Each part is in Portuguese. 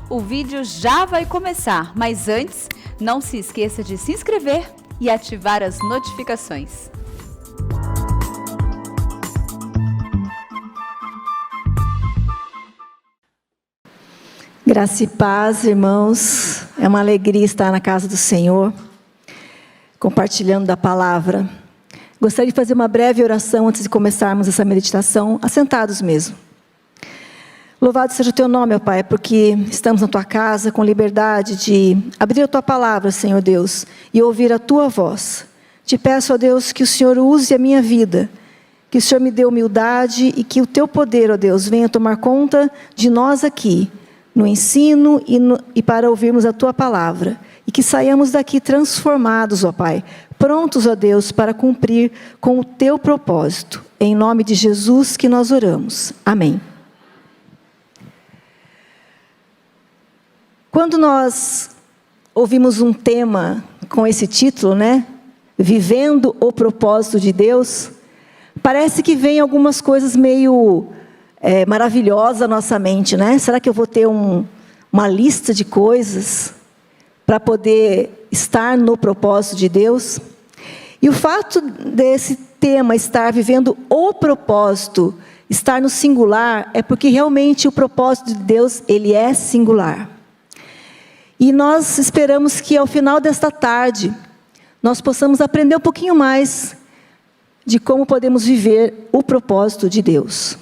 O vídeo já vai começar, mas antes, não se esqueça de se inscrever e ativar as notificações. Graça e paz, irmãos. É uma alegria estar na casa do Senhor, compartilhando da palavra. Gostaria de fazer uma breve oração antes de começarmos essa meditação, assentados mesmo. Louvado seja o teu nome, ó Pai, porque estamos na tua casa com liberdade de abrir a tua palavra, Senhor Deus, e ouvir a tua voz. Te peço, ó Deus, que o Senhor use a minha vida, que o Senhor me dê humildade e que o teu poder, ó Deus, venha tomar conta de nós aqui, no ensino e para ouvirmos a tua palavra. E que saiamos daqui transformados, ó Pai, prontos, ó Deus, para cumprir com o teu propósito. Em nome de Jesus que nós oramos. Amém. Quando nós ouvimos um tema com esse título, né? Vivendo o propósito de Deus, parece que vem algumas coisas meio maravilhosas à nossa mente, né? Será que eu vou ter uma lista de coisas para poder estar no propósito de Deus? E o fato desse tema estar vivendo o propósito, estar no singular, é porque realmente o propósito de Deus, ele é singular. E nós esperamos que ao final desta tarde, nós possamos aprender um pouquinho mais de como podemos viver o propósito de Deus.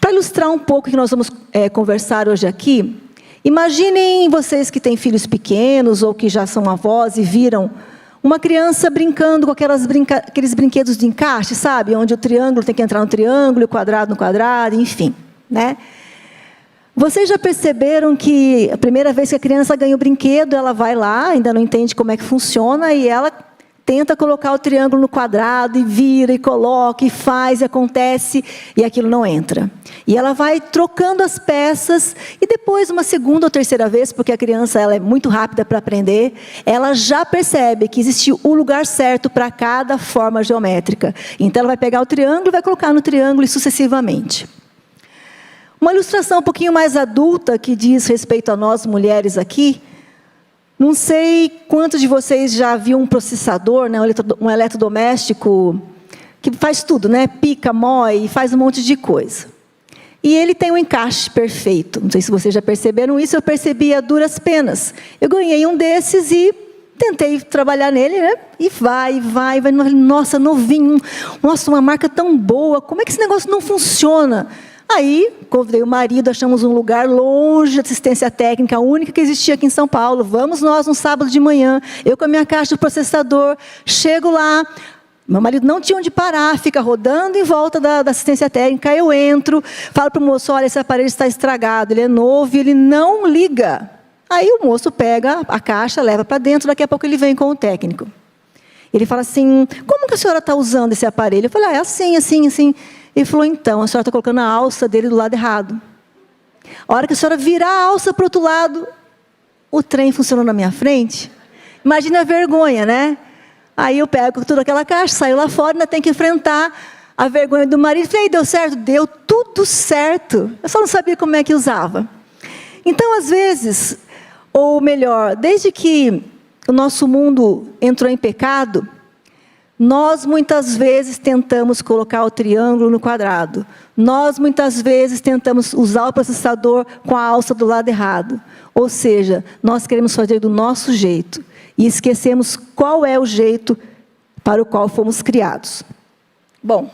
Para ilustrar um pouco o que nós vamos conversar hoje aqui, imaginem vocês que têm filhos pequenos ou que já são avós e viram uma criança brincando com aqueles brinquedos de encaixe, sabe? Onde o triângulo tem que entrar no triângulo, e o quadrado no quadrado, enfim, né? Vocês já perceberam que a primeira vez que a criança ganha o brinquedo, ela vai lá, ainda não entende como é que funciona, e ela tenta colocar o triângulo no quadrado, e vira, e coloca, e faz, e acontece, e aquilo não entra. E ela vai trocando as peças, e depois, uma segunda ou terceira vez, porque a criança ela é muito rápida para aprender, ela já percebe que existe o lugar certo para cada forma geométrica. Então, ela vai pegar o triângulo, e vai colocar no triângulo, e sucessivamente. Uma ilustração um pouquinho mais adulta, que diz respeito a nós, mulheres aqui. Não sei quantos de vocês já viu um processador, né, um eletrodoméstico, que faz tudo, né? Pica, moe, faz um monte de coisa. E ele tem um encaixe perfeito. Não sei se vocês já perceberam isso, eu percebi a duras penas. Eu ganhei um desses e tentei trabalhar nele, né? E vai. Nossa, novinho. Nossa, uma marca tão boa. Como é que esse negócio não funciona? Aí, convidei o marido, achamos um lugar longe de assistência técnica, a única que existia aqui em São Paulo. Vamos nós, um sábado de manhã, eu com a minha caixa de processador, chego lá, meu marido não tinha onde parar, fica rodando em volta da assistência técnica, eu entro, falo para o moço, olha, esse aparelho está estragado, ele é novo e ele não liga. Aí o moço pega a caixa, leva para dentro, daqui a pouco ele vem com o técnico. Ele fala assim, como que a senhora está usando esse aparelho? Eu falei, é assim. Ele falou, então, a senhora está colocando a alça dele do lado errado. A hora que a senhora virar a alça para o outro lado, o trem funcionou na minha frente. Imagina a vergonha, né? Aí eu pego toda aquela caixa, saio lá fora, ainda tenho que enfrentar a vergonha do marido. Falei, deu certo? Deu tudo certo. Eu só não sabia como é que usava. Então, às vezes, ou melhor, desde que o nosso mundo entrou em pecado, nós muitas vezes tentamos colocar o triângulo no quadrado. Nós muitas vezes tentamos usar o processador com a alça do lado errado. Ou seja, nós queremos fazer do nosso jeito. E esquecemos qual é o jeito para o qual fomos criados. Bom.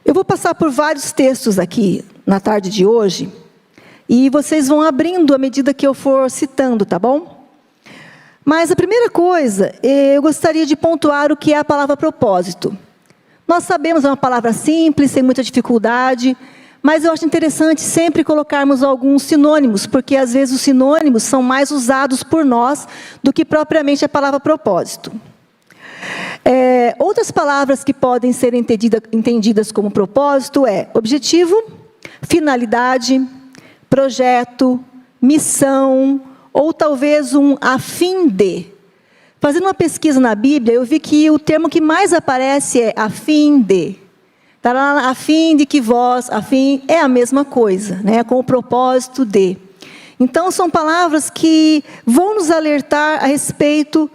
Eu vou passar por vários textos aqui na tarde de hoje. E vocês vão abrindo à medida que eu for citando, tá bom? Mas a primeira coisa, eu gostaria de pontuar o que é a palavra propósito. Nós sabemos, é uma palavra simples, sem muita dificuldade, mas eu acho interessante sempre colocarmos alguns sinônimos, porque às vezes os sinônimos são mais usados por nós do que propriamente a palavra propósito. Outras palavras que podem ser entendidas como propósito é objetivo, finalidade, projeto, missão, ou talvez um a fim de. Fazendo uma pesquisa na Bíblia, eu vi que o termo que mais aparece é a fim de. Está lá, a fim de que vós, a fim, é a mesma coisa, né? Com o propósito de. Então, são palavras que vão nos alertar a respeito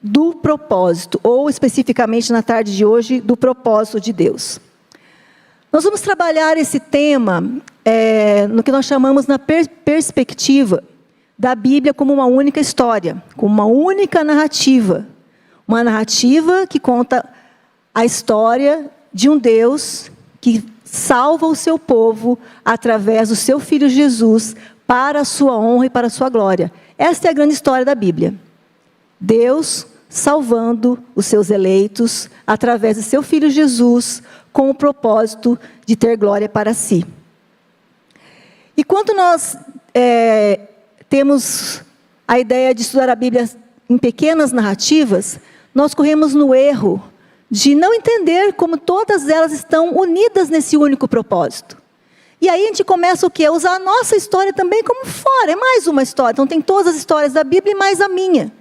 do propósito, ou especificamente na tarde de hoje, do propósito de Deus. Nós vamos trabalhar esse tema no que nós chamamos na perspectiva da Bíblia como uma única história, como uma única narrativa. Uma narrativa que conta a história de um Deus que salva o seu povo através do seu Filho Jesus para a sua honra e para a sua glória. Esta é a grande história da Bíblia. Deus salvando os seus eleitos através do seu Filho Jesus com o propósito de ter glória para si. E quando nós temos a ideia de estudar a Bíblia em pequenas narrativas, nós corremos no erro de não entender como todas elas estão unidas nesse único propósito. E aí a gente começa o quê? A usar a nossa história também como fora, é mais uma história. Então tem todas as histórias da Bíblia e mais a minha.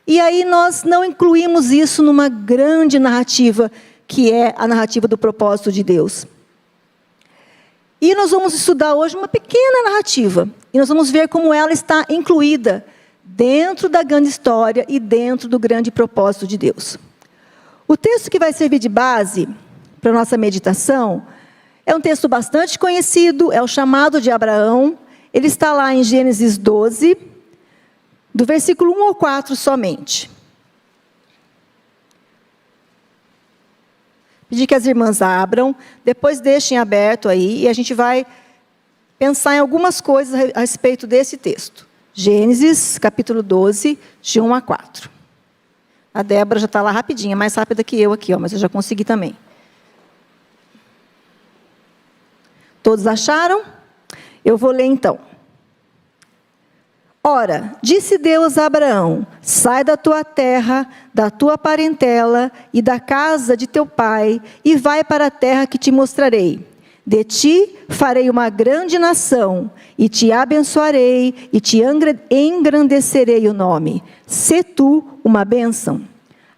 E aí nós não incluímos isso numa grande narrativa, que é a narrativa do propósito de Deus. E nós vamos estudar hoje uma pequena narrativa. E nós vamos ver como ela está incluída dentro da grande história e dentro do grande propósito de Deus. O texto que vai servir de base para a nossa meditação é um texto bastante conhecido, é o chamado de Abraão. Ele está lá em Gênesis 12, do versículo 1 ao 4 somente. Pedir que as irmãs abram, depois deixem aberto aí, e a gente vai pensar em algumas coisas a respeito desse texto. Gênesis, capítulo 12, de 1 a 4. A Débora já está lá rapidinha, mais rápida que eu aqui, mas eu já consegui também. Todos acharam? Eu vou ler então. Ora, disse Deus a Abraão: sai da tua terra, da tua parentela e da casa de teu pai, e vai para a terra que te mostrarei. De ti farei uma grande nação, e te abençoarei, e te engrandecerei o nome. Sê tu uma bênção.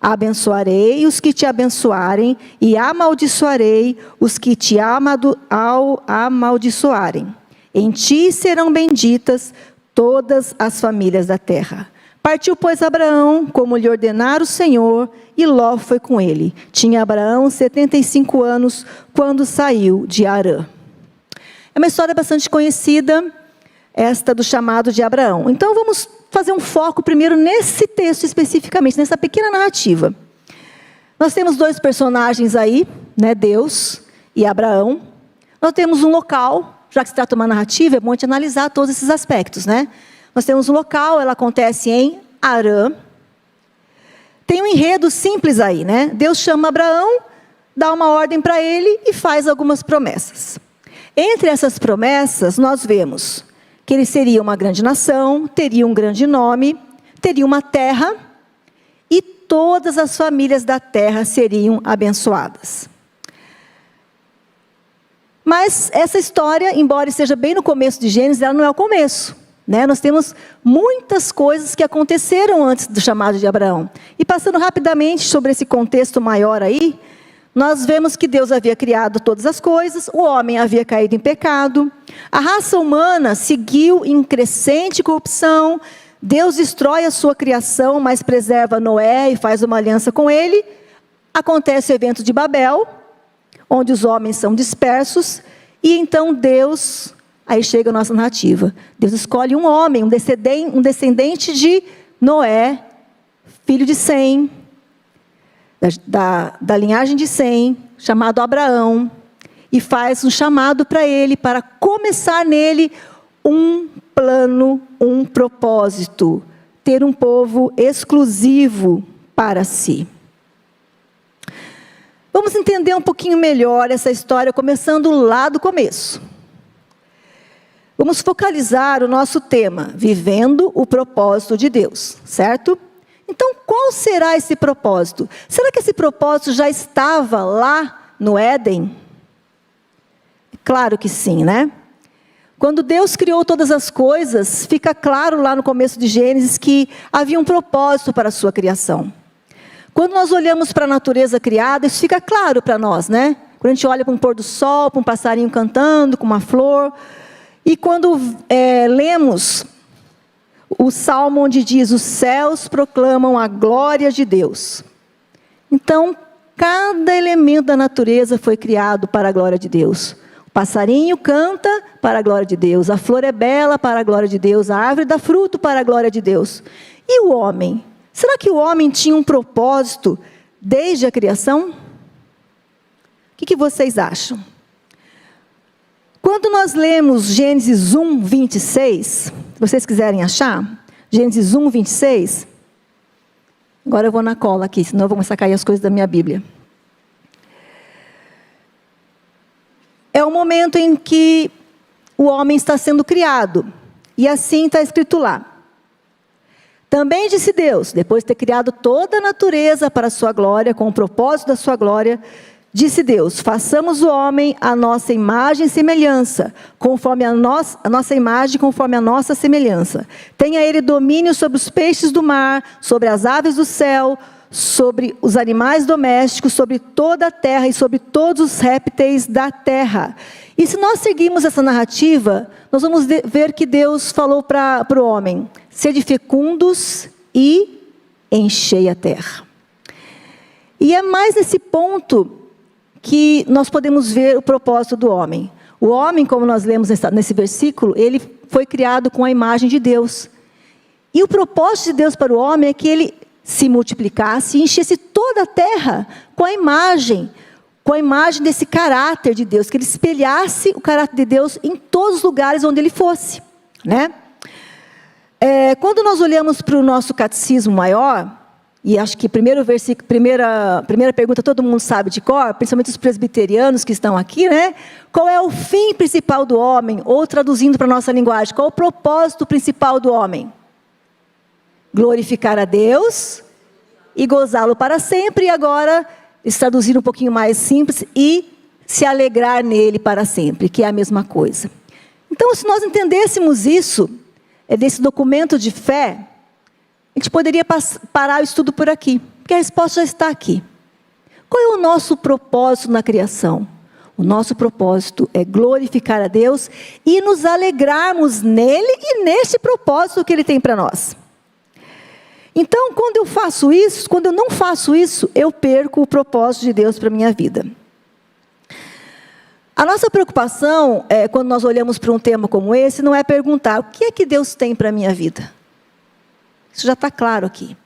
Abençoarei os que te abençoarem, e amaldiçoarei os que te amaldiçoarem. Em ti serão benditas todas as famílias da terra. Partiu, pois, Abraão, como lhe ordenara o Senhor, e Ló foi com ele. Tinha Abraão 75 anos, quando saiu de Harã. É uma história bastante conhecida, esta do chamado de Abraão. Então, vamos fazer um foco primeiro nesse texto especificamente, nessa pequena narrativa. Nós temos dois personagens aí, né, Deus e Abraão. Nós temos um local. Já que se trata de uma narrativa, é bom a gente analisar todos esses aspectos, né? Nós temos um local, ela acontece em Harã. Tem um enredo simples aí, né? Deus chama Abraão, dá uma ordem para ele e faz algumas promessas. Entre essas promessas, nós vemos que ele seria uma grande nação, teria um grande nome, teria uma terra, e todas as famílias da terra seriam abençoadas. Mas essa história, embora esteja bem no começo de Gênesis, ela não é o começo, né? Nós temos muitas coisas que aconteceram antes do chamado de Abraão. E passando rapidamente sobre esse contexto maior aí, nós vemos que Deus havia criado todas as coisas, o homem havia caído em pecado, a raça humana seguiu em crescente corrupção, Deus destrói a sua criação, mas preserva Noé e faz uma aliança com ele. Acontece o evento de Babel, onde os homens são dispersos, e então Deus, aí chega a nossa narrativa, Deus escolhe um homem, um descendente de Noé, filho de Sem, da linhagem de Sem, chamado Abraão, e faz um chamado para ele, para começar nele um plano, um propósito, ter um povo exclusivo para si. Vamos entender um pouquinho melhor essa história, começando lá do começo. Vamos focalizar o nosso tema, vivendo o propósito de Deus, certo? Então, qual será esse propósito? Será que esse propósito já estava lá no Éden? Claro que sim, né? Quando Deus criou todas as coisas, fica claro lá no começo de Gênesis que havia um propósito para a sua criação. Quando nós olhamos para a natureza criada, isso fica claro para nós, né? Quando a gente olha para um pôr do sol, para um passarinho cantando, com uma flor. E quando lemos o Salmo onde diz: os céus proclamam a glória de Deus. Então, cada elemento da natureza foi criado para a glória de Deus. O passarinho canta para a glória de Deus. A flor é bela para a glória de Deus. A árvore dá fruto para a glória de Deus. E o homem? Será que o homem tinha um propósito desde a criação? O que vocês acham? Quando nós lemos Gênesis 1, 26, se vocês quiserem achar, Gênesis 1, 26, agora eu vou na cola aqui, senão eu vou começar a cair as coisas da minha Bíblia. É o momento em que o homem está sendo criado, e assim está escrito lá. Também disse Deus, depois de ter criado toda a natureza para a sua glória, com o propósito da sua glória, disse Deus: façamos o homem à nossa imagem e semelhança, conforme a nossa imagem, conforme a nossa semelhança. Tenha ele domínio sobre os peixes do mar, sobre as aves do céu, sobre os animais domésticos, sobre toda a terra e sobre todos os répteis da terra. E se nós seguirmos essa narrativa, nós vamos ver que Deus falou para o homem: sede fecundos e enchei a terra. E é mais nesse ponto que nós podemos ver o propósito do homem. O homem, como nós lemos nesse versículo, ele foi criado com a imagem de Deus. E o propósito de Deus para o homem é que ele se multiplicasse e enchesse toda a terra com a imagem desse caráter de Deus, que ele espelhasse o caráter de Deus em todos os lugares onde ele fosse, né? Quando nós olhamos para o nosso catecismo maior, e acho que primeira pergunta todo mundo sabe de cor, principalmente os presbiterianos que estão aqui, né? Qual é o fim principal do homem? Ou traduzindo para a nossa linguagem, qual é o propósito principal do homem? Glorificar a Deus e gozá-lo para sempre. E agora, traduzir um pouquinho mais simples, e se alegrar nele para sempre, que é a mesma coisa. Então, se nós entendêssemos isso, desse documento de fé, a gente poderia parar o estudo por aqui, porque a resposta já está aqui. Qual é o nosso propósito na criação? O nosso propósito é glorificar a Deus e nos alegrarmos nele e neste propósito que ele tem para nós. Então, quando eu não faço isso, eu perco o propósito de Deus para a minha vida. A nossa preocupação, quando nós olhamos para um tema como esse, não é perguntar: o que é que Deus tem para a minha vida? Isso já está claro aqui.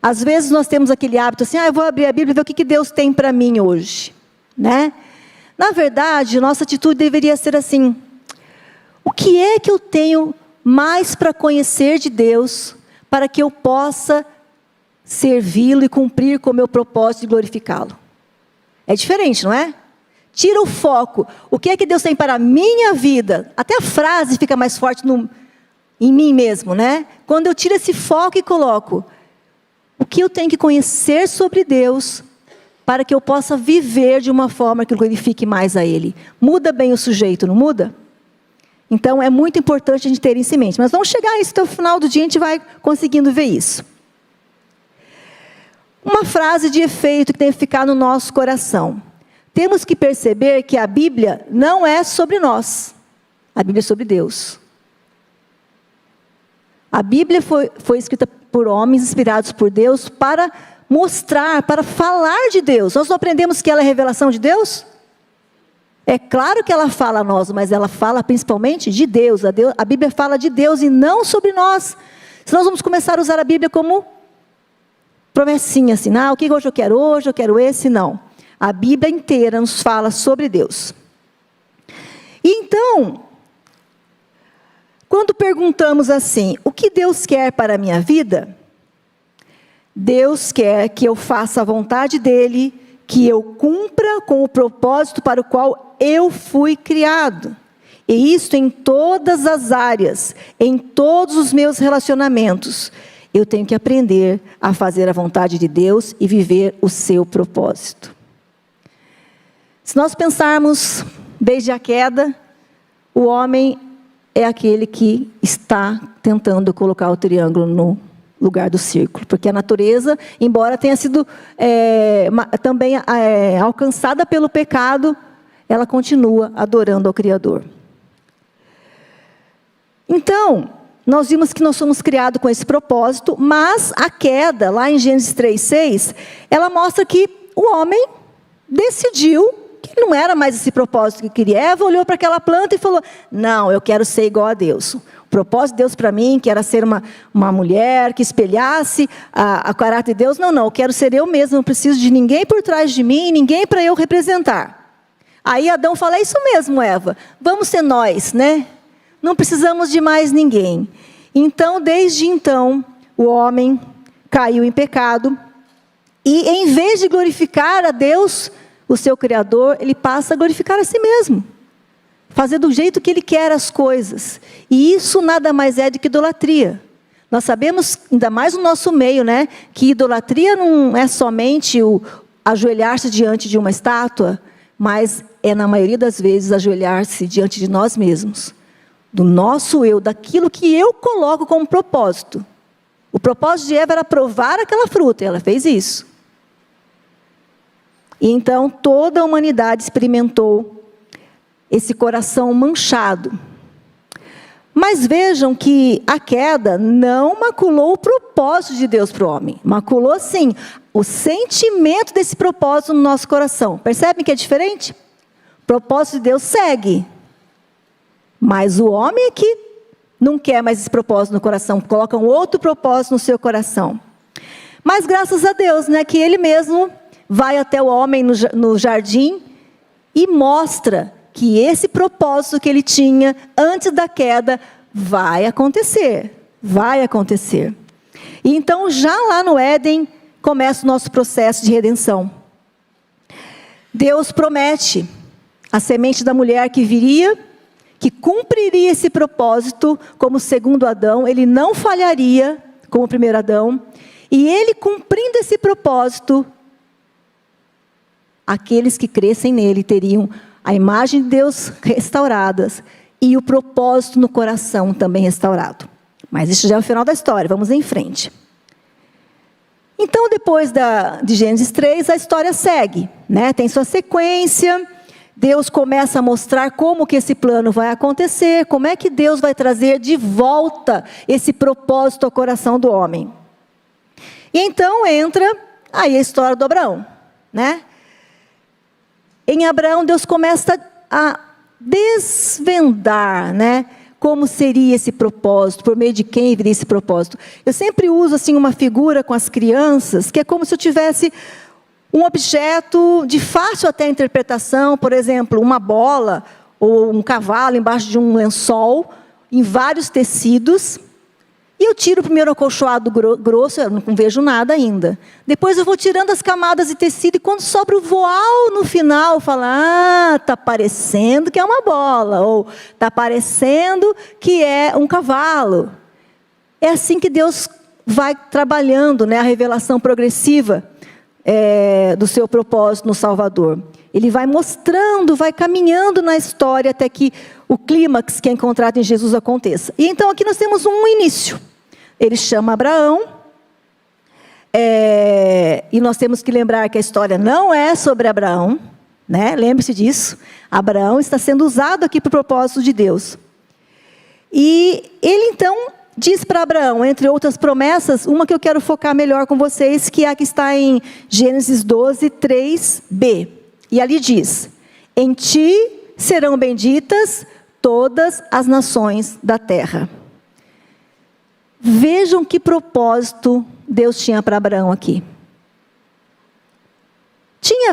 Às vezes nós temos aquele hábito assim: eu vou abrir a Bíblia e ver o que Deus tem para mim hoje, né? Na verdade, nossa atitude deveria ser assim: o que é que eu tenho mais para conhecer de Deus, para que eu possa servi-lo e cumprir com o meu propósito de glorificá-lo? É diferente, não é? Tira o foco. O que é que Deus tem para a minha vida? Até a frase fica mais forte em mim mesmo, né? Quando eu tiro esse foco e coloco o que eu tenho que conhecer sobre Deus, para que eu possa viver de uma forma que glorifique mais a Ele. Muda bem o sujeito, não muda? Então, é muito importante a gente ter isso em mente. Mas vamos chegar a isso até o final do dia, a gente vai conseguindo ver isso. Uma frase de efeito que tem que ficar no nosso coração. Temos que perceber que a Bíblia não é sobre nós. A Bíblia é sobre Deus. A Bíblia foi escrita por homens inspirados por Deus para mostrar, para falar de Deus. Nós não aprendemos que ela é revelação de Deus? É claro que ela fala a nós, mas ela fala principalmente de Deus. A Bíblia fala de Deus e não sobre nós. Se nós vamos começar a usar a Bíblia como promessinha, assim, o que hoje eu quero esse, não. A Bíblia inteira nos fala sobre Deus. E então, quando perguntamos assim: o que Deus quer para a minha vida? Deus quer que eu faça a vontade dEle, que eu cumpra com o propósito para o qual eu fui criado. E isso em todas as áreas, em todos os meus relacionamentos. Eu tenho que aprender a fazer a vontade de Deus e viver o seu propósito. Se nós pensarmos desde a queda, o homem é aquele que está tentando colocar o triângulo no lugar do círculo. Porque a natureza, embora tenha sido também alcançada pelo pecado, ela continua adorando ao Criador. Então, nós vimos que nós somos criados com esse propósito, mas a queda, lá em Gênesis 3:6, ela mostra que o homem decidiu que não era mais esse propósito que queria. Eva olhou para aquela planta e falou: não, eu quero ser igual a Deus. O propósito de Deus para mim, que era ser uma mulher que espelhasse a caráter de Deus, não, eu quero ser eu mesmo, não preciso de ninguém por trás de mim, ninguém para eu representar. Aí Adão fala: é isso mesmo, Eva, vamos ser nós, né? Não precisamos de mais ninguém. Então, desde então, o homem caiu em pecado, e em vez de glorificar a Deus, o seu Criador, ele passa a glorificar a si mesmo. Fazer do jeito que ele quer as coisas. E isso nada mais é do que idolatria. Nós sabemos, ainda mais no nosso meio, né, que idolatria não é somente o ajoelhar-se diante de uma estátua, mas é, na maioria das vezes, ajoelhar-se diante de nós mesmos. Do nosso eu, daquilo que eu coloco como propósito. O propósito de Eva era provar aquela fruta, e ela fez isso. E então toda a humanidade experimentou esse coração manchado. Mas vejam que a queda não maculou o propósito de Deus para o homem. Maculou, sim, o sentimento desse propósito no nosso coração. Percebem que é diferente? O propósito de Deus segue. Mas o homem é que não quer mais esse propósito no coração. Coloca um outro propósito no seu coração. Mas graças a Deus, né, que Ele mesmo vai até o homem no jardim e mostra que esse propósito que ele tinha antes da queda vai acontecer. Vai acontecer. E então, já lá no Éden, começa o nosso processo de redenção. Deus promete a semente da mulher que viria, que cumpriria esse propósito como o segundo Adão, ele não falharia como o primeiro Adão, e ele cumprindo esse propósito, aqueles que crescem nele teriam a imagem de Deus restauradas e o propósito no coração também restaurado. Mas isso já é o final da história, vamos em frente. Então, depois de Gênesis 3, a história segue, né? Tem sua sequência, Deus começa a mostrar como que esse plano vai acontecer, como é que Deus vai trazer de volta esse propósito ao coração do homem. E então entra aí a história do Abraão, né? Em Abraão, Deus começa a desvendar, né, como seria esse propósito, por meio de quem viria esse propósito. Eu sempre uso assim uma figura com as crianças, que é como se eu tivesse um objeto de fácil até interpretação, por exemplo, uma bola ou um cavalo embaixo de um lençol, em vários tecidos. E eu tiro primeiro o acolchoado grosso, eu não vejo nada ainda. Depois eu vou tirando as camadas de tecido, e quando sobra o voal no final, eu falo: está parecendo que é uma bola, ou está parecendo que é um cavalo. É assim que Deus vai trabalhando, né, a revelação progressiva do seu propósito no Salvador. Ele vai mostrando, vai caminhando na história até que o clímax que é encontrado em Jesus aconteça. E então aqui nós temos um início. Ele chama Abraão, e nós temos que lembrar que a história não é sobre Abraão, né? Lembre-se disso. Abraão está sendo usado aqui para o propósito de Deus. E ele então diz para Abraão, entre outras promessas, uma que eu quero focar melhor com vocês, que é a que está em Gênesis 12, 3b. E ali diz: em ti serão benditas todas as nações da terra. Vejam que propósito Deus tinha para Abraão aqui. Tinha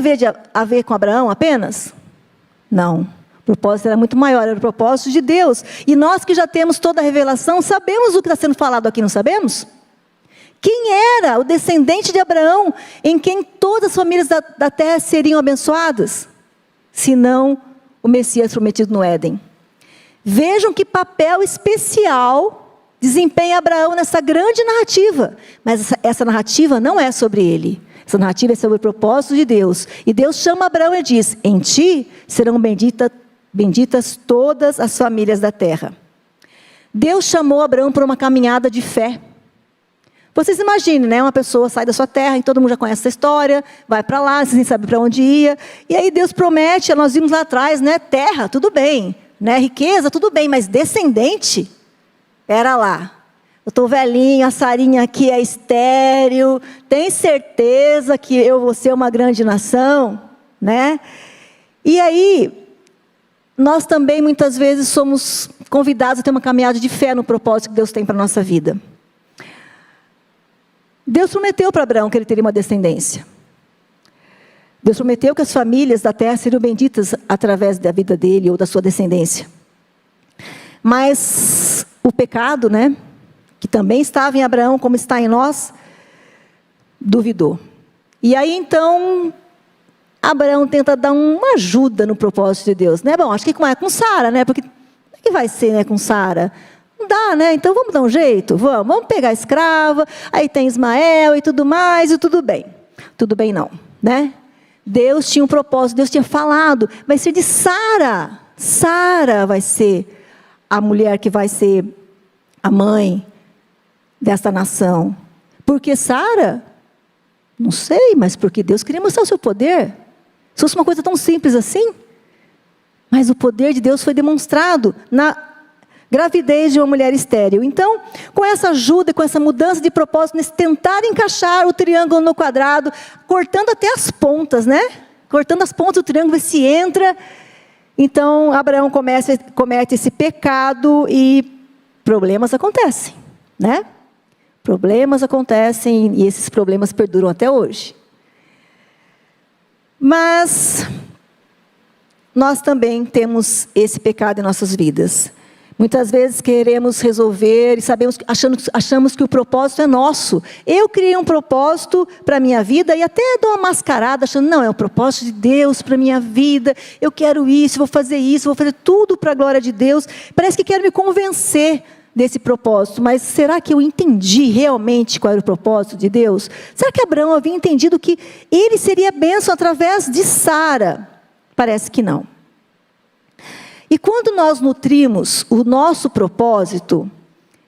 a ver com Abraão apenas? Não. O propósito era muito maior, era o propósito de Deus. E nós que já temos toda a revelação, sabemos o que está sendo falado aqui, não sabemos? Quem era o descendente de Abraão, em quem todas as famílias da terra seriam abençoadas? Senão o Messias prometido no Éden. Vejam que papel especial desempenha Abraão nessa grande narrativa. Mas essa narrativa não é sobre ele. Essa narrativa é sobre o propósito de Deus. E Deus chama Abraão e diz: em ti serão benditas benditas todas as famílias da terra. Deus chamou Abraão para uma caminhada de fé. Vocês imaginem, né? Uma pessoa sai da sua terra, e todo mundo já conhece essa história, vai para lá, sem saber para onde ia, e aí Deus promete, nós vimos lá atrás, né? Terra, tudo bem, né? Riqueza, tudo bem, mas descendente, era lá. Eu estou velhinho, a Sarinha aqui é estéril, tem certeza que eu vou ser uma grande nação, né? E aí, nós também muitas vezes somos convidados a ter uma caminhada de fé no propósito que Deus tem para a nossa vida. Deus prometeu para Abraão que ele teria uma descendência. Deus prometeu que as famílias da terra seriam benditas através da vida dele ou da sua descendência. Mas o pecado, né, que também estava em Abraão, como está em nós, duvidou. E aí então, Abraão tenta dar uma ajuda no propósito de Deus, né? Bom, acho que com Sara, né? Porque como é que vai ser, né, com Sara? Não dá, né? Então vamos dar um jeito, vamos pegar a escrava, aí tem Ismael e tudo mais, e tudo bem. Tudo bem não, né? Deus tinha um propósito, Deus tinha falado, vai ser de Sara. Sara vai ser a mulher que vai ser a mãe desta nação. Porque Sara? Não sei, mas porque Deus queria mostrar o seu poder. Se fosse uma coisa tão simples assim. Mas o poder de Deus foi demonstrado na gravidez de uma mulher estéril. Então, com essa ajuda, com essa mudança de propósito, nesse tentar encaixar o triângulo no quadrado, cortando até as pontas, né? Cortando as pontas do triângulo, ver se entra. Então, Abraão comete esse pecado e problemas acontecem, né? Problemas acontecem e esses problemas perduram até hoje. Mas nós também temos esse pecado em nossas vidas. Muitas vezes queremos resolver e achamos que o propósito é nosso. Eu criei um propósito para a minha vida e até dou uma mascarada, achando, não, é o propósito de Deus para a minha vida. Eu quero isso, vou fazer tudo para a glória de Deus. Parece que quero me convencer desse propósito, mas será que eu entendi realmente qual era o propósito de Deus? Será que Abraão havia entendido que ele seria bênção através de Sara? Parece que não. E quando nós nutrimos o nosso propósito,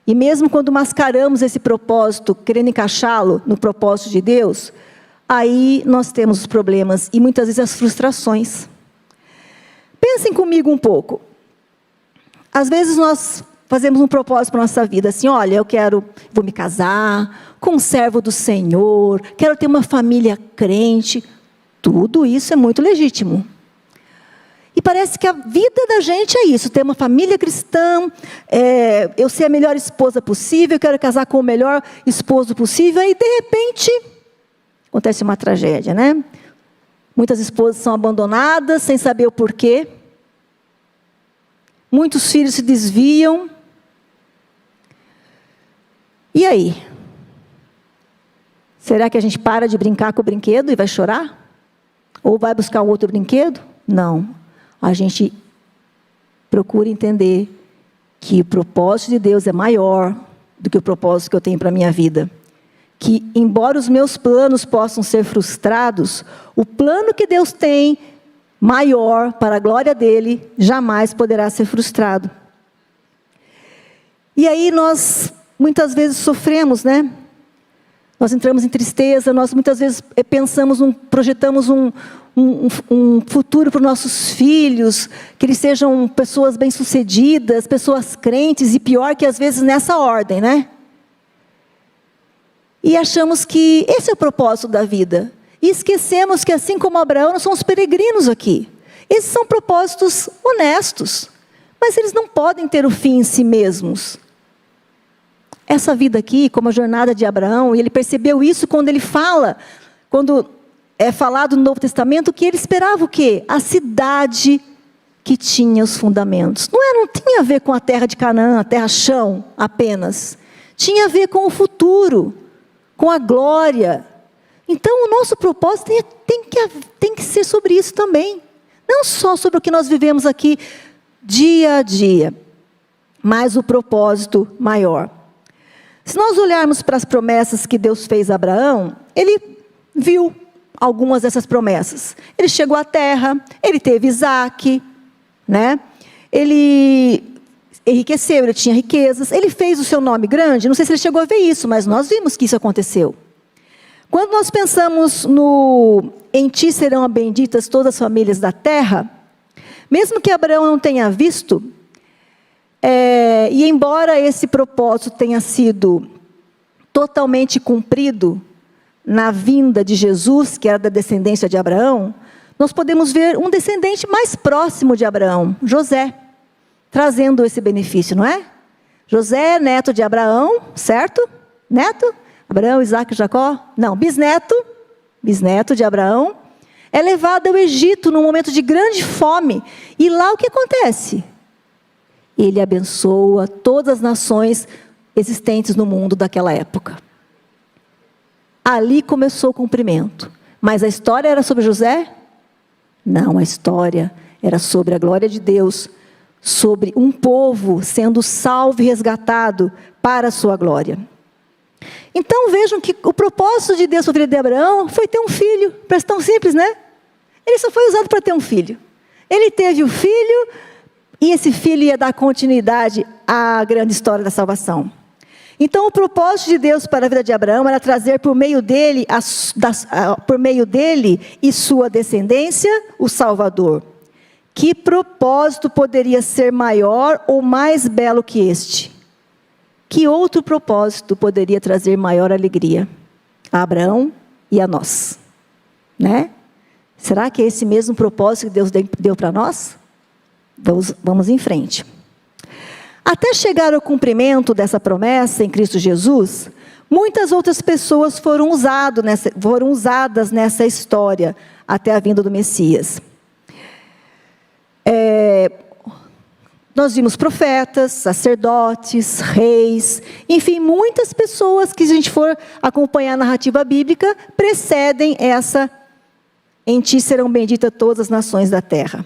e mesmo quando mascaramos esse propósito, querendo encaixá-lo no propósito de Deus, aí nós temos os problemas e muitas vezes as frustrações. Pensem comigo um pouco. Às vezes nós fazemos um propósito para a nossa vida, assim, olha, vou me casar com um servo do Senhor, quero ter uma família crente. Tudo isso é muito legítimo. E parece que a vida da gente é isso, ter uma família cristã, eu ser a melhor esposa possível, eu quero casar com o melhor esposo possível, e de repente, acontece uma tragédia, né? Muitas esposas são abandonadas, sem saber o porquê. Muitos filhos se desviam. E aí? Será que a gente para de brincar com o brinquedo e vai chorar? Ou vai buscar um outro brinquedo? Não. A gente procura entender que o propósito de Deus é maior do que o propósito que eu tenho para a minha vida. Que, embora os meus planos possam ser frustrados, o plano que Deus tem, maior, para a glória dEle, jamais poderá ser frustrado. E aí nós, muitas vezes, sofremos, né? Nós entramos em tristeza, nós muitas vezes projetamos um futuro para os nossos filhos, que eles sejam pessoas bem-sucedidas, pessoas crentes, e pior que às vezes nessa ordem, né? E achamos que esse é o propósito da vida. E esquecemos que, assim como Abraão, nós somos peregrinos aqui. Esses são propósitos honestos, mas eles não podem ter o fim em si mesmos. Essa vida aqui, como a jornada de Abraão, e ele percebeu isso quando ele fala, quando é falado no Novo Testamento, que ele esperava o quê? A cidade que tinha os fundamentos. Não tinha a ver com a terra de Canaã, a terra chão apenas. Tinha a ver com o futuro, com a glória. Então o nosso propósito tem que ser sobre isso também. Não só sobre o que nós vivemos aqui dia a dia, mas o propósito maior. Se nós olharmos para as promessas que Deus fez a Abraão, ele viu algumas dessas promessas. Ele chegou à terra, ele teve Isaac, né? Ele enriqueceu, ele tinha riquezas, ele fez o seu nome grande. Não sei se ele chegou a ver isso, mas nós vimos que isso aconteceu. Quando nós pensamos em ti serão benditas todas as famílias da terra, mesmo que Abraão não tenha visto, e embora esse propósito tenha sido totalmente cumprido na vinda de Jesus, que era da descendência de Abraão, nós podemos ver um descendente mais próximo de Abraão, José, trazendo esse benefício, não é? José, neto de Abraão, certo? Neto? Abraão, Isaac e Jacó? Não, bisneto de Abraão, é levado ao Egito num momento de grande fome. E lá o que acontece? Ele abençoa todas as nações existentes no mundo daquela época. Ali começou o cumprimento. Mas a história era sobre José? Não, a história era sobre a glória de Deus, sobre um povo sendo salvo e resgatado para a sua glória. Então vejam que o propósito de Deus para a vida de Abraão foi ter um filho. Parece tão simples, né? Ele só foi usado para ter um filho. Ele teve o filho e esse filho ia dar continuidade à grande história da salvação. Então o propósito de Deus para a vida de Abraão era trazer por meio dele e sua descendência o Salvador. Que propósito poderia ser maior ou mais belo que este? Que outro propósito poderia trazer maior alegria a Abraão e a nós? Né? Será que é esse mesmo propósito que Deus deu para nós? Vamos em frente. Até chegar ao cumprimento dessa promessa em Cristo Jesus, muitas outras pessoas foram usadas nessa história até a vinda do Messias. Nós vimos profetas, sacerdotes, reis, enfim, muitas pessoas que, se a gente for acompanhar a narrativa bíblica, precedem essa: em ti serão benditas todas as nações da terra.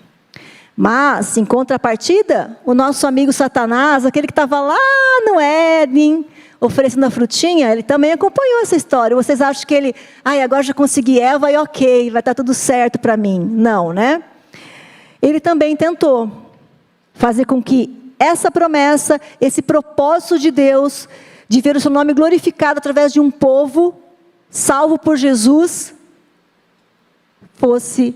Mas, em contrapartida, o nosso amigo Satanás, aquele que estava lá no Éden, oferecendo a frutinha, ele também acompanhou essa história. Vocês acham que ele, agora já consegui Eva e ok, vai estar tudo certo para mim? Não, né? Ele também tentou fazer com que essa promessa, esse propósito de Deus, de ver o seu nome glorificado através de um povo salvo por Jesus, fosse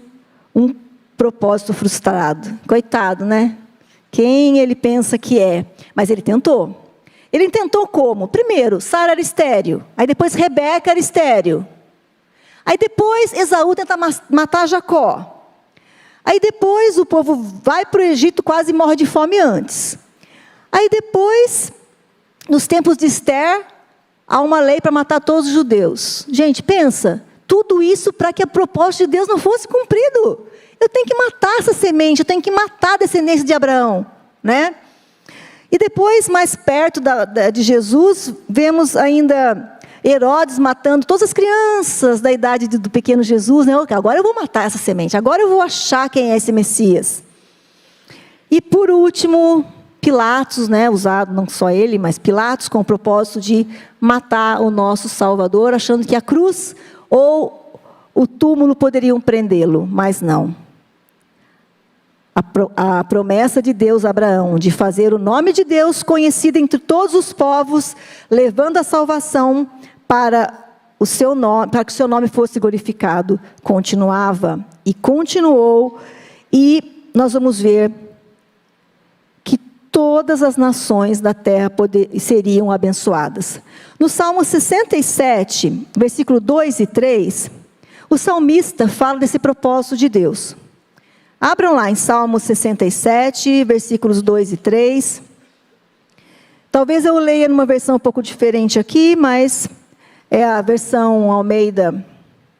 um propósito frustrado. Coitado, né? Quem ele pensa que é? Mas ele tentou. Ele tentou como? Primeiro, Sara era estéril. Aí depois Rebeca era estéril. Aí depois Esaú tenta matar Jacó. Aí depois o povo vai para o Egito, quase morre de fome antes. Aí depois, nos tempos de Esther, há uma lei para matar todos os judeus. Gente, pensa, tudo isso para que a proposta de Deus não fosse cumprido. Eu tenho que matar essa semente, eu tenho que matar a descendência de Abraão, né? E depois, mais perto de Jesus, vemos ainda Herodes matando todas as crianças da idade do pequeno Jesus, né? Agora eu vou matar essa semente, agora eu vou achar quem é esse Messias. E por último, Pilatos, né? Usado não só ele, mas Pilatos, com o propósito de matar o nosso Salvador, achando que a cruz ou o túmulo poderiam prendê-lo, mas não. A promessa de Deus a Abraão, de fazer o nome de Deus conhecido entre todos os povos, levando a salvação para que o seu nome fosse glorificado, continuava e continuou, e nós vamos ver que todas as nações da terra seriam abençoadas. No Salmo 67, versículo 2 e 3, o salmista fala desse propósito de Deus. Abram lá em Salmo 67, versículos 2 e 3. Talvez eu leia numa versão um pouco diferente aqui, mas é a versão Almeida,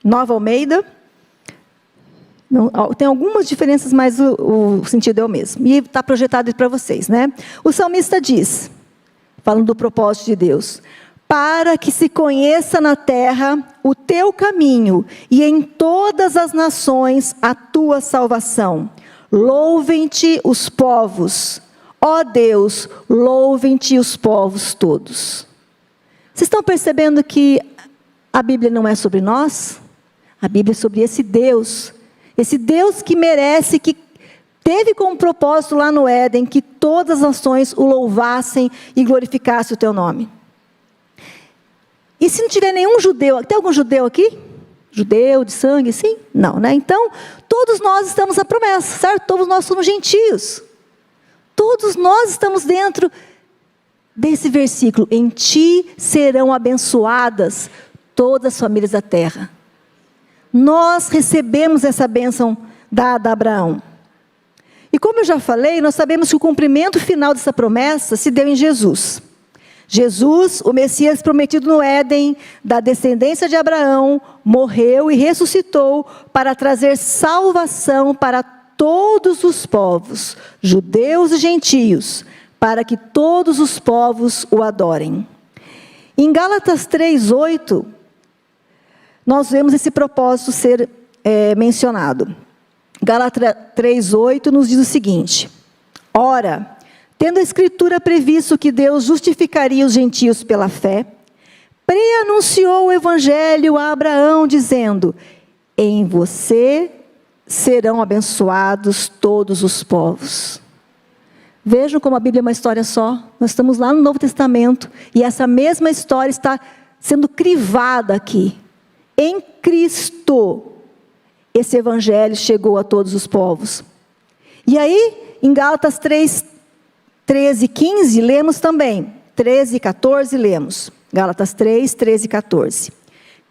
Nova Almeida. Não, tem algumas diferenças, mas o sentido é o mesmo. E está projetado para vocês, né? O salmista diz, falando do propósito de Deus: para que se conheça na terra o teu caminho, e em todas as nações a tua salvação. Louvem-te os povos, ó Deus, louvem-te os povos todos. Vocês estão percebendo que a Bíblia não é sobre nós? A Bíblia é sobre esse Deus que merece que teve como propósito lá no Éden que todas as nações o louvassem e glorificassem o teu nome. E se não tiver nenhum judeu, tem algum judeu aqui? Judeu de sangue, sim? Não, né? Então, todos nós estamos na promessa, certo? Todos nós somos gentios. Todos nós estamos dentro desse versículo. Em ti serão abençoadas todas as famílias da terra. Nós recebemos essa bênção dada a Abraão. E como eu já falei, nós sabemos que o cumprimento final dessa promessa se deu em Jesus. Jesus, o Messias prometido no Éden, da descendência de Abraão, morreu e ressuscitou para trazer salvação para todos os povos, judeus e gentios, para que todos os povos o adorem. Em Gálatas 3:8, nós vemos esse propósito ser mencionado. Gálatas 3:8 nos diz o seguinte: ora, tendo a Escritura previsto que Deus justificaria os gentios pela fé, preanunciou o Evangelho a Abraão, dizendo: em você serão abençoados todos os povos. Vejam como a Bíblia é uma história só. Nós estamos lá no Novo Testamento, e essa mesma história está sendo crivada aqui. Em Cristo, esse Evangelho chegou a todos os povos. E aí, em Gálatas 13 e 15, lemos também. 13 e 14, lemos. Gálatas 3, 13 e 14.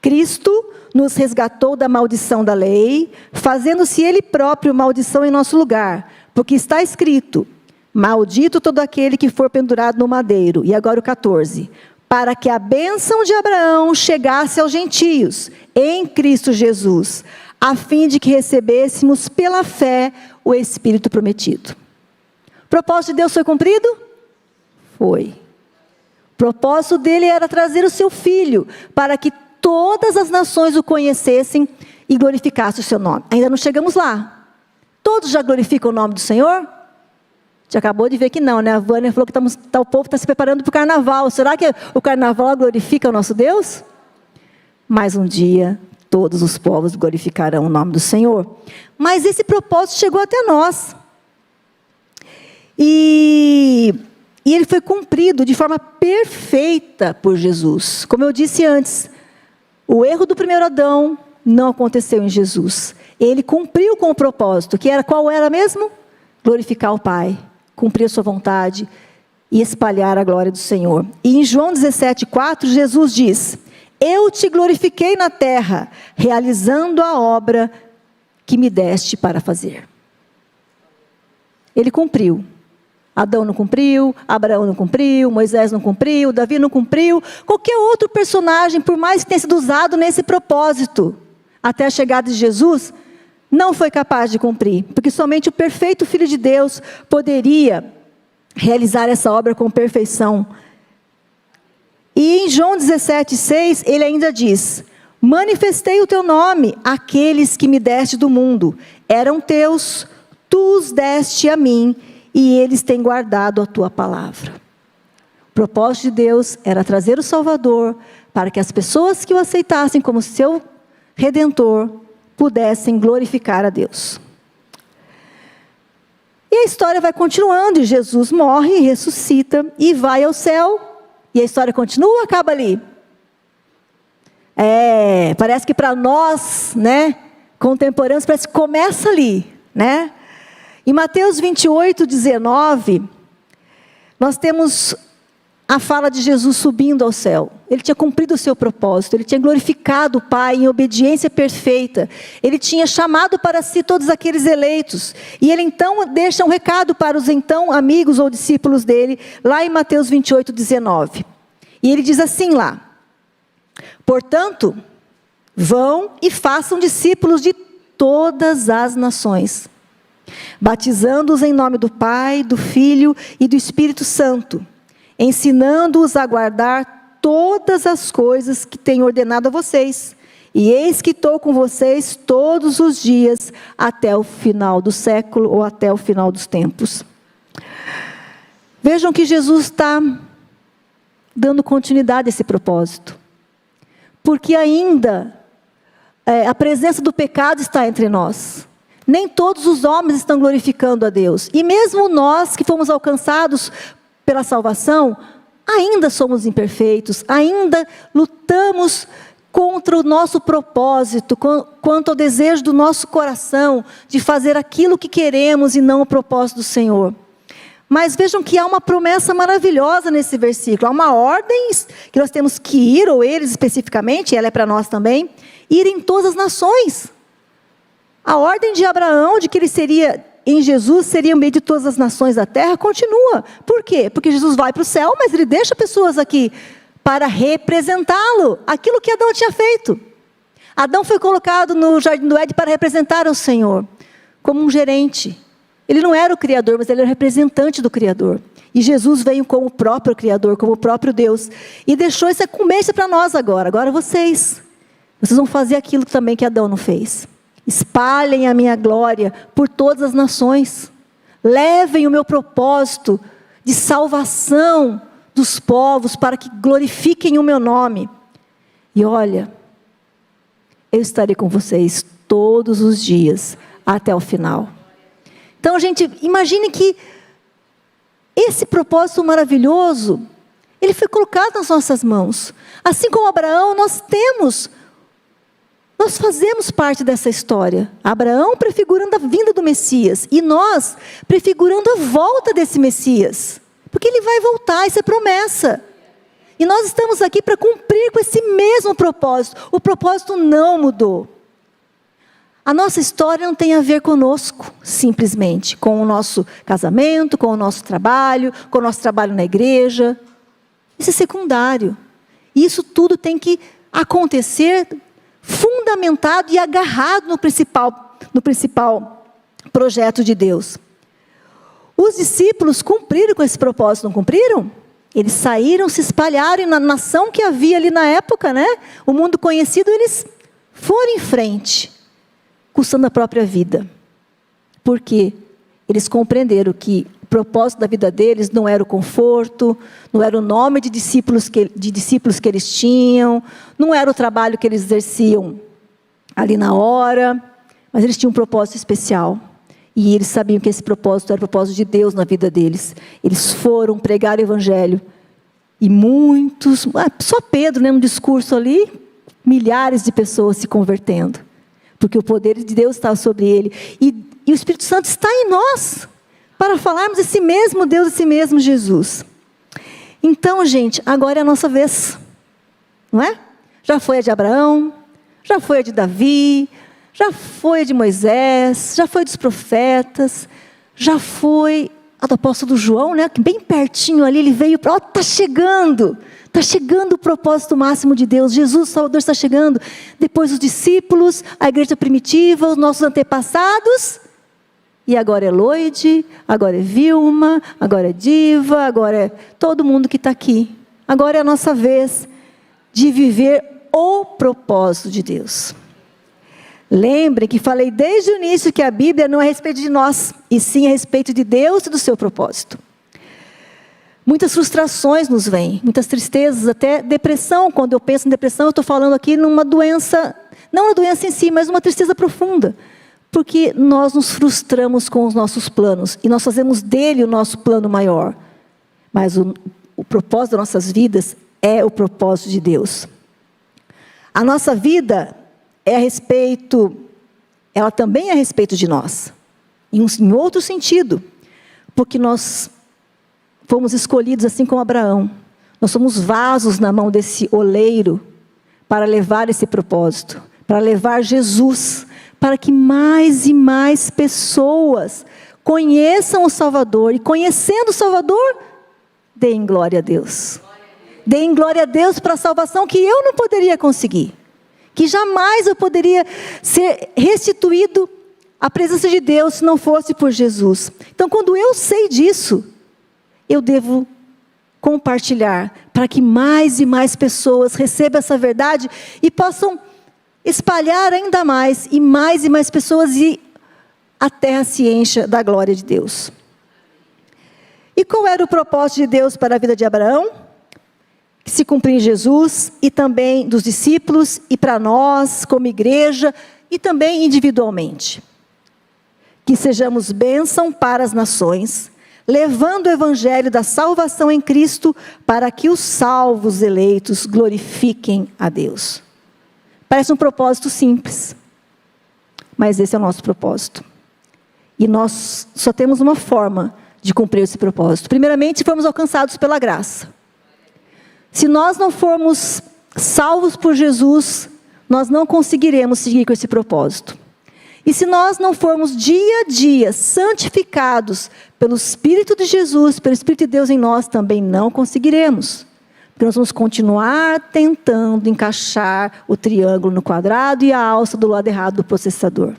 Cristo nos resgatou da maldição da lei, fazendo-se Ele próprio maldição em nosso lugar. Porque está escrito: maldito todo aquele que for pendurado no madeiro. E agora o 14. Para que a bênção de Abraão chegasse aos gentios, em Cristo Jesus, a fim de que recebêssemos pela fé o Espírito prometido. O propósito de Deus foi cumprido? Foi. O propósito dele era trazer o seu Filho, para que todas as nações o conhecessem e glorificassem o seu nome. Ainda não chegamos lá. Todos já glorificam o nome do Senhor? A gente acabou de ver que não, né? A Vânia falou que o povo está se preparando para o carnaval. Será que o carnaval glorifica o nosso Deus? Mas um dia, todos os povos glorificarão o nome do Senhor. Mas esse propósito chegou até nós. E ele foi cumprido de forma perfeita por Jesus. Como eu disse antes, o erro do primeiro Adão não aconteceu em Jesus. Ele cumpriu com o propósito, que era qual era mesmo? Glorificar o Pai, cumprir a sua vontade e espalhar a glória do Senhor. E em João 17:4, Jesus diz: eu te glorifiquei na terra, realizando a obra que me deste para fazer. Ele cumpriu. Adão não cumpriu, Abraão não cumpriu, Moisés não cumpriu, Davi não cumpriu. Qualquer outro personagem, por mais que tenha sido usado nesse propósito, até a chegada de Jesus, não foi capaz de cumprir. Porque somente o perfeito Filho de Deus poderia realizar essa obra com perfeição. E em João 17:6, ele ainda diz: manifestei o teu nome àqueles que me deste do mundo. Eram teus, tu os deste a mim, e eles têm guardado a tua palavra. O propósito de Deus era trazer o Salvador, para que as pessoas que o aceitassem como seu Redentor pudessem glorificar a Deus. E a história vai continuando, e Jesus morre, ressuscita, e vai ao céu, e a história continua ou acaba ali? Parece que para nós, né, contemporâneos, parece que começa ali, né? Em Mateus 28:19, nós temos a fala de Jesus subindo ao céu. Ele tinha cumprido o seu propósito, ele tinha glorificado o Pai em obediência perfeita. Ele tinha chamado para si todos aqueles eleitos. E ele então deixa um recado para os então amigos ou discípulos dele, lá em Mateus 28:19. E ele diz assim lá: portanto, vão e façam discípulos de todas as nações, batizando-os em nome do Pai, do Filho e do Espírito Santo, ensinando-os a guardar todas as coisas que tenho ordenado a vocês. E eis que estou com vocês todos os dias, até o final do século, ou até o final dos tempos. Vejam que Jesus está dando continuidade a esse propósito. Porque ainda a presença do pecado está entre nós. Nem todos os homens estão glorificando a Deus. E mesmo nós que fomos alcançados pela salvação, ainda somos imperfeitos, ainda lutamos contra o nosso propósito, quanto ao desejo do nosso coração de fazer aquilo que queremos e não o propósito do Senhor. Mas vejam que há uma promessa maravilhosa nesse versículo. Há uma ordem que nós temos que ir, ou eles especificamente, ela é para nós também, ir em todas as nações. A ordem de Abraão, de que ele seria, em Jesus, seria o meio de todas as nações da terra, continua. Por quê? Porque Jesus vai para o céu, mas ele deixa pessoas aqui para representá-lo, aquilo que Adão tinha feito. Adão foi colocado no Jardim do Éden para representar o Senhor, como um gerente. Ele não era o Criador, mas ele era o representante do Criador. E Jesus veio como o próprio Criador, como o próprio Deus. E deixou essa incumbência para nós agora. Agora vocês vão fazer aquilo também que Adão não fez. Espalhem a minha glória por todas as nações. Levem o meu propósito de salvação dos povos para que glorifiquem o meu nome. E olha, eu estarei com vocês todos os dias até o final. Então, gente, imagine que esse propósito maravilhoso, ele foi colocado nas nossas mãos. Assim como Abraão, nós fazemos parte dessa história. Abraão prefigurando a vinda do Messias, e nós prefigurando a volta desse Messias. Porque ele vai voltar, isso é promessa. E nós estamos aqui para cumprir com esse mesmo propósito. O propósito não mudou. A nossa história não tem a ver conosco, simplesmente, com o nosso casamento, com o nosso trabalho na igreja. Isso é secundário. E isso tudo tem que acontecer fundamentado e agarrado no principal projeto de Deus. Os discípulos cumpriram com esse propósito, não cumpriram? Eles saíram, se espalharam, e na nação que havia ali na época, né? O mundo conhecido, eles foram em frente, custando a própria vida. Porque eles compreenderam que o propósito da vida deles não era o conforto, não era o nome de discípulos que eles tinham, não era o trabalho que eles exerciam ali na hora, mas eles tinham um propósito especial. E eles sabiam que esse propósito era o propósito de Deus na vida deles. Eles foram pregar o evangelho. E muitos, só Pedro, né, no discurso ali, milhares de pessoas se convertendo. Porque o poder de Deus estava sobre ele. E o Espírito Santo está em nós, para falarmos esse mesmo Deus, esse mesmo Jesus. Então, gente, agora é a nossa vez. Não é? Já foi a de Abraão, já foi a de Davi, já foi a de Moisés, já foi dos profetas, já foi a do apóstolo João, né? Que bem pertinho ali, ele veio para, está chegando o propósito máximo de Deus, Jesus, o Salvador, está chegando. Depois os discípulos, a igreja primitiva, os nossos antepassados, e agora é Loide, agora é Vilma, agora é Diva, agora é todo mundo que está aqui. Agora é a nossa vez de viver o propósito de Deus. Lembrem que falei desde o início que a Bíblia não é a respeito de nós, e sim a respeito de Deus e do seu propósito. Muitas frustrações nos vêm, muitas tristezas, até depressão. Quando eu penso em depressão, eu estou falando aqui numa doença, não uma doença em si, mas uma tristeza profunda. Porque nós nos frustramos com os nossos planos, e nós fazemos dele o nosso plano maior. Mas o propósito das nossas vidas é o propósito de Deus. A nossa vida ela também é a respeito de nós, em outro sentido, porque nós fomos escolhidos assim como Abraão. Nós somos vasos na mão desse oleiro para levar esse propósito, para levar Jesus, para que mais e mais pessoas conheçam o Salvador, e conhecendo o Salvador, deem glória a Deus. Deem glória a Deus para a salvação que eu não poderia conseguir, que jamais eu poderia ser restituído à presença de Deus se não fosse por Jesus. Então, quando eu sei disso, eu devo compartilhar para que mais e mais pessoas recebam essa verdade e possam espalhar ainda mais e mais pessoas, e a terra se encha da glória de Deus. E qual era o propósito de Deus para a vida de Abraão? Que se cumprir em Jesus, e também dos discípulos, e para nós como igreja, e também individualmente. que sejamos bênção para as nações, levando o evangelho da salvação em Cristo, para que os salvos eleitos glorifiquem a Deus. Parece um propósito simples, mas esse é o nosso propósito. E nós só temos uma forma de cumprir esse propósito. Primeiramente, fomos alcançados pela graça. Se nós não formos salvos por Jesus, nós não conseguiremos seguir com esse propósito. E se nós não formos dia a dia santificados pelo Espírito de Jesus, pelo Espírito de Deus em nós, também não conseguiremos. Porque nós vamos continuar tentando encaixar o triângulo no quadrado e a alça do lado errado do processador.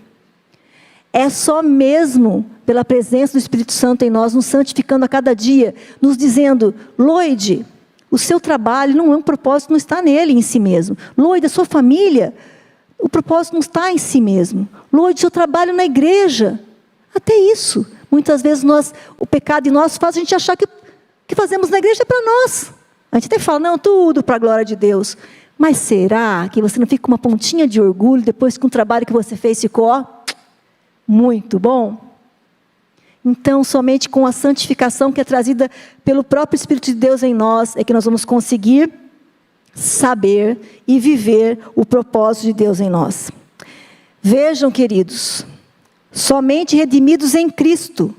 É só mesmo pela presença do Espírito Santo em nós, nos santificando a cada dia, nos dizendo: Loide, o seu trabalho não é um propósito, não está nele em si mesmo. Loide, a sua família, o propósito não está em si mesmo. Loide, o seu trabalho na igreja, até isso. Muitas vezes o pecado em nós faz a gente achar que o que fazemos na igreja é para nós. A gente até fala, não, tudo para a glória de Deus. Mas será que você não fica com uma pontinha de orgulho depois que um trabalho que você fez ficou muito bom? Então, somente com a santificação que é trazida pelo próprio Espírito de Deus em nós, é que nós vamos conseguir saber e viver o propósito de Deus em nós. Vejam, queridos, somente redimidos em Cristo,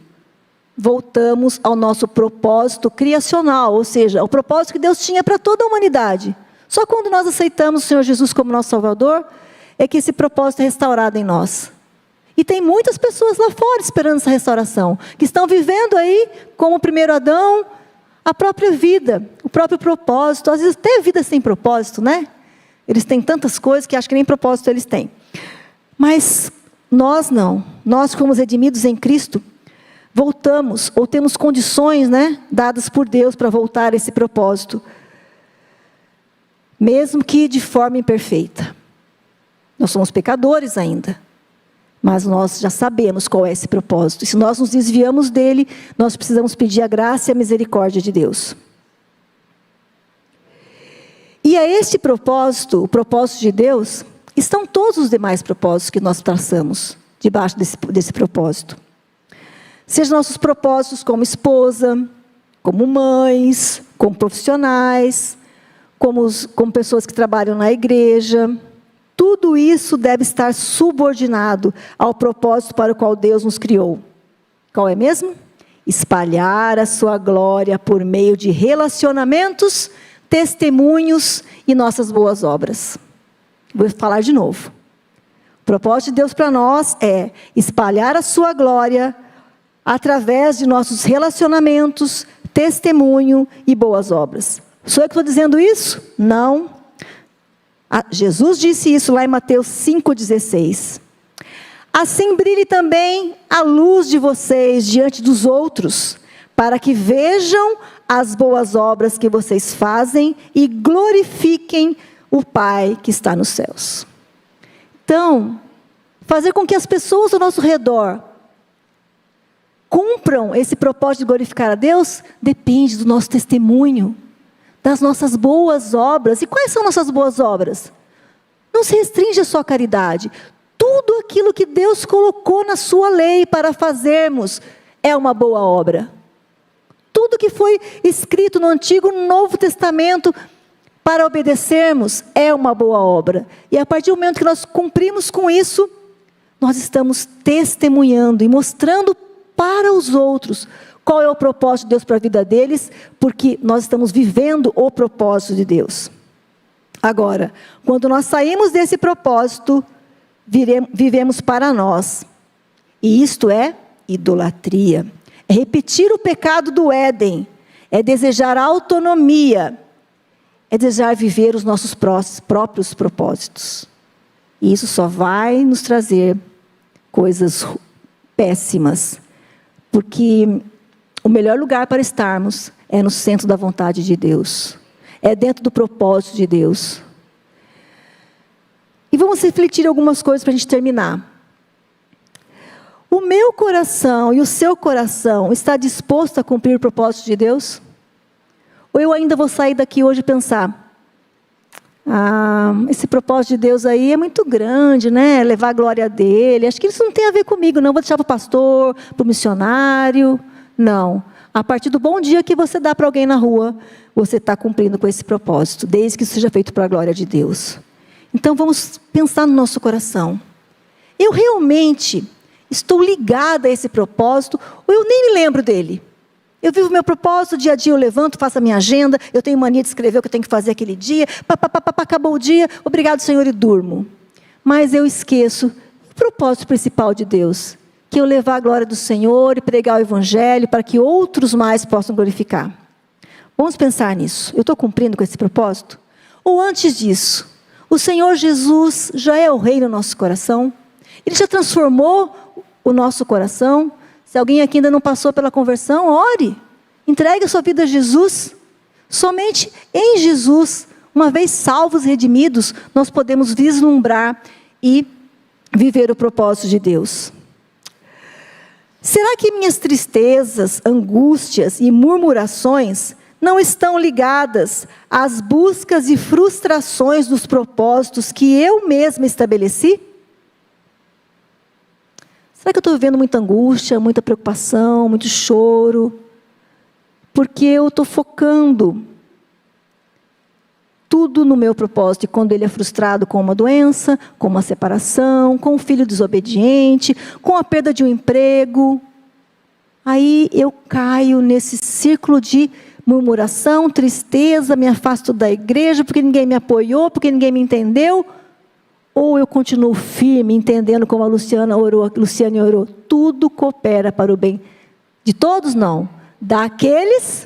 voltamos ao nosso propósito criacional, ou seja, o propósito que Deus tinha para toda a humanidade. Só quando nós aceitamos o Senhor Jesus como nosso Salvador, é que esse propósito é restaurado em nós. E tem muitas pessoas lá fora esperando essa restauração, que estão vivendo aí, como o primeiro Adão, a própria vida, o próprio propósito. Às vezes até vida sem propósito, né? Eles têm tantas coisas que acham que nem propósito eles têm. Mas nós não. Nós, como redimidos em Cristo, voltamos, ou temos condições, né, dadas por Deus para voltar a esse propósito. Mesmo que de forma imperfeita. Nós somos pecadores ainda. Mas nós já sabemos qual é esse propósito. E se nós nos desviamos dele, nós precisamos pedir a graça e a misericórdia de Deus. E a este propósito, o propósito de Deus, estão todos os demais propósitos que nós traçamos debaixo desse propósito. Sejam nossos propósitos como esposa, como mães, como profissionais, como pessoas que trabalham na igreja. Tudo isso deve estar subordinado ao propósito para o qual Deus nos criou. Qual é mesmo? Espalhar a sua glória por meio de relacionamentos, testemunhos e nossas boas obras. Vou falar de novo. O propósito de Deus para nós é espalhar a sua glória através de nossos relacionamentos, testemunho e boas obras. Sou eu que estou dizendo isso? Não. Jesus disse isso lá em Mateus 5,16. Assim brilhe também a luz de vocês diante dos outros, para que vejam as boas obras que vocês fazem e glorifiquem o Pai que está nos céus. Então, fazer com que as pessoas ao nosso redor cumpram esse propósito de glorificar a Deus, depende do nosso testemunho, das nossas boas obras. E quais são nossas boas obras? Não se restringe a só caridade. Tudo aquilo que Deus colocou na sua lei para fazermos é uma boa obra. Tudo que foi escrito no Antigo e no Novo Testamento para obedecermos é uma boa obra. E a partir do momento que nós cumprimos com isso, nós estamos testemunhando e mostrando para os outros qual é o propósito de Deus para a vida deles, porque nós estamos vivendo o propósito de Deus. Agora, quando nós saímos desse propósito, vivemos para nós. E isto é idolatria. É repetir o pecado do Éden. É desejar autonomia. É desejar viver os nossos próprios propósitos. E isso só vai nos trazer coisas péssimas. Porque o melhor lugar para estarmos é no centro da vontade de Deus. É dentro do propósito de Deus. E vamos refletir algumas coisas para a gente terminar. O meu coração e o seu coração está disposto a cumprir o propósito de Deus? Ou eu ainda vou sair daqui hoje e pensar, esse propósito de Deus aí é muito grande, né? Levar a glória dele. Acho que isso não tem a ver comigo, não. Vou deixar para o pastor, para o missionário. Não. A partir do bom dia que você dá para alguém na rua, você está cumprindo com esse propósito, desde que isso seja feito para a glória de Deus. Então vamos pensar no nosso coração. Eu realmente estou ligada a esse propósito, ou eu nem me lembro dele? Eu vivo o meu propósito, dia a dia eu levanto, faço a minha agenda, eu tenho mania de escrever o que eu tenho que fazer aquele dia, acabou o dia, obrigado Senhor, e durmo. Mas eu esqueço o propósito principal de Deus, que eu levar a glória do Senhor e pregar o Evangelho para que outros mais possam glorificar. Vamos pensar nisso. Eu estou cumprindo com esse propósito? Ou antes disso, o Senhor Jesus já é o Rei no nosso coração? Ele já transformou o nosso coração? Se alguém aqui ainda não passou pela conversão, ore. Entregue a sua vida a Jesus. Somente em Jesus, uma vez salvos e redimidos, nós podemos vislumbrar e viver o propósito de Deus. Será que minhas tristezas, angústias e murmurações não estão ligadas às buscas e frustrações dos propósitos que eu mesma estabeleci? Será que eu estou vivendo muita angústia, muita preocupação, muito choro? Porque eu estou focando tudo no meu propósito. E quando ele é frustrado com uma doença, com uma separação, com um filho desobediente, com a perda de um emprego, aí eu caio nesse círculo de murmuração, tristeza, me afasto da igreja porque ninguém me apoiou, porque ninguém me entendeu. Ou eu continuo firme, entendendo como a Luciane orou, tudo coopera para o bem de todos, não, daqueles,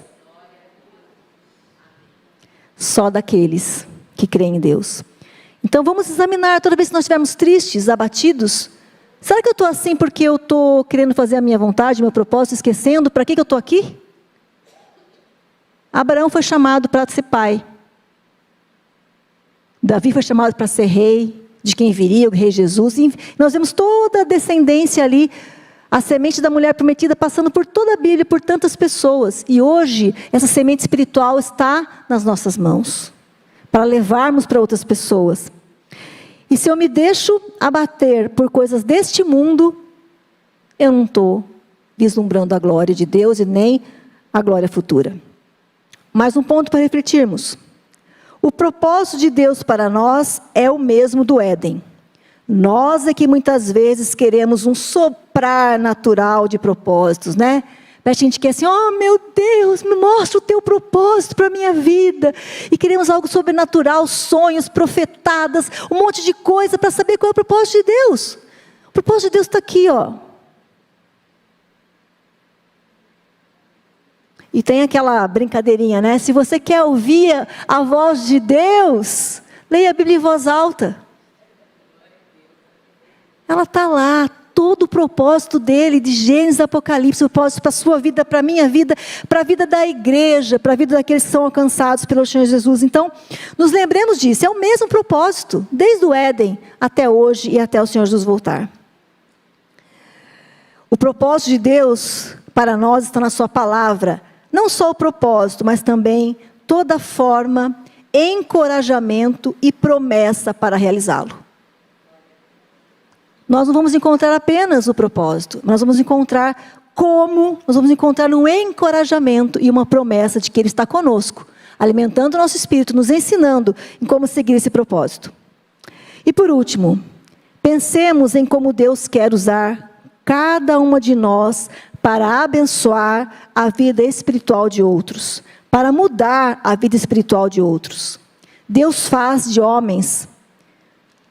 só daqueles que creem em Deus. Então vamos examinar, toda vez que nós estivermos tristes, abatidos, será que eu estou assim porque eu estou querendo fazer a minha vontade, meu propósito, esquecendo para que eu estou aqui? Abraão foi chamado para ser pai, Davi foi chamado para ser rei, de quem viria, o rei Jesus, e nós vemos toda a descendência ali, a semente da mulher prometida passando por toda a Bíblia, por tantas pessoas, e hoje essa semente espiritual está nas nossas mãos, para levarmos para outras pessoas. E se eu me deixo abater por coisas deste mundo, eu não estou vislumbrando a glória de Deus e nem a glória futura. Mais um ponto para refletirmos. O propósito de Deus para nós é o mesmo do Éden. Nós é que muitas vezes queremos um soprar natural de propósitos, né? A gente quer assim, oh meu Deus, me mostra o teu propósito para a minha vida. E queremos algo sobrenatural, sonhos, profetadas, um monte de coisa para saber qual é o propósito de Deus. O propósito de Deus está aqui, ó. E tem aquela brincadeirinha, né? Se você quer ouvir a voz de Deus, leia a Bíblia em voz alta. Ela está lá, todo o propósito dele, de Gênesis, Apocalipse, o propósito para a sua vida, para a minha vida, para a vida da igreja, para a vida daqueles que são alcançados pelo Senhor Jesus. Então, nos lembremos disso, é o mesmo propósito, desde o Éden até hoje e até o Senhor Jesus voltar. O propósito de Deus para nós está na sua palavra. Não só o propósito, mas também toda forma, encorajamento e promessa para realizá-lo. Nós não vamos encontrar apenas o propósito, nós vamos encontrar um encorajamento e uma promessa de que Ele está conosco, alimentando o nosso espírito, nos ensinando em como seguir esse propósito. E por último, pensemos em como Deus quer usar cada uma de nós para abençoar a vida espiritual de outros, para mudar a vida espiritual de outros. Deus faz de homens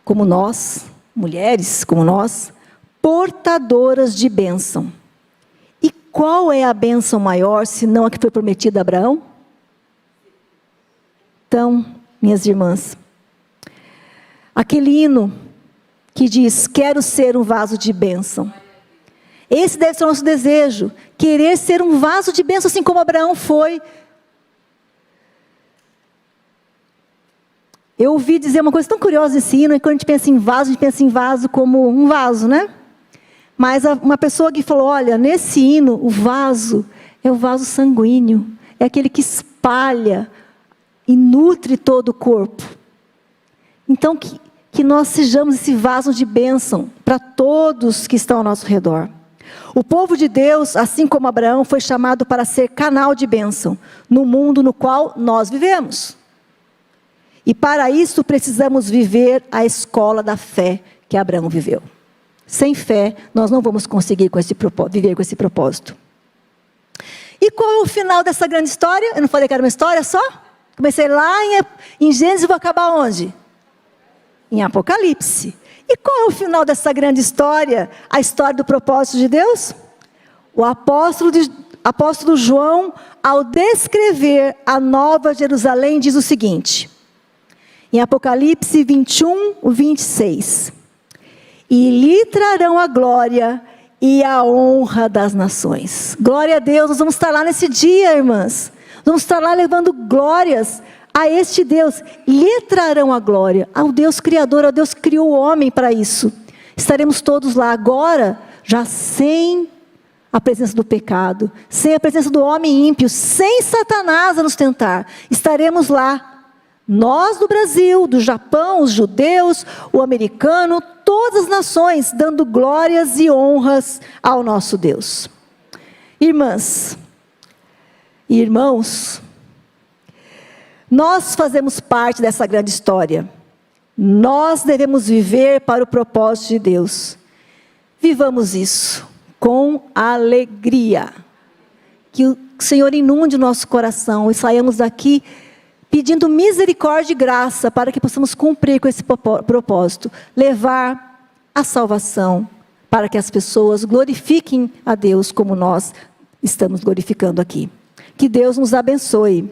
como nós, mulheres como nós, portadoras de bênção. E qual é a bênção maior, senão a que foi prometida a Abraão? Então, minhas irmãs, aquele hino que diz, quero ser um vaso de bênção. Esse deve ser o nosso desejo, querer ser um vaso de bênção, assim como Abraão foi. Eu ouvi dizer uma coisa tão curiosa nesse hino, e quando a gente pensa a gente pensa em vaso como um vaso, né? Mas uma pessoa que falou, olha, nesse hino, o vaso é o vaso sanguíneo, é aquele que espalha e nutre todo o corpo. Então, que nós sejamos esse vaso de bênção para todos que estão ao nosso redor. O povo de Deus, assim como Abraão, foi chamado para ser canal de bênção no mundo no qual nós vivemos. E para isso precisamos viver a escola da fé que Abraão viveu. Sem fé, nós não vamos conseguir viver com esse propósito. E qual é o final dessa grande história? Eu não falei que era uma história só? Comecei lá em Gênesis e vou acabar onde? Em Apocalipse. E qual é o final dessa grande história? A história do propósito de Deus? O apóstolo João, ao descrever a Nova Jerusalém, diz o seguinte, em Apocalipse 21, 26. E lhe trarão a glória e a honra das nações. Glória a Deus, nós vamos estar lá nesse dia, irmãs. Vamos estar lá levando glórias a este Deus. Lhe trarão a glória ao Deus Criador, ao Deus que criou o homem para isso. Estaremos todos lá agora, já sem a presença do pecado, sem a presença do homem ímpio, sem Satanás a nos tentar. Estaremos lá. Nós do Brasil, do Japão, os judeus, o americano, todas as nações dando glórias e honras ao nosso Deus. Irmãs e irmãos, nós fazemos parte dessa grande história. Nós devemos viver para o propósito de Deus. Vivamos isso com alegria. Que o Senhor inunde o nosso coração e saiamos daqui pedindo misericórdia e graça para que possamos cumprir com esse propósito. Levar a salvação para que as pessoas glorifiquem a Deus como nós estamos glorificando aqui. Que Deus nos abençoe.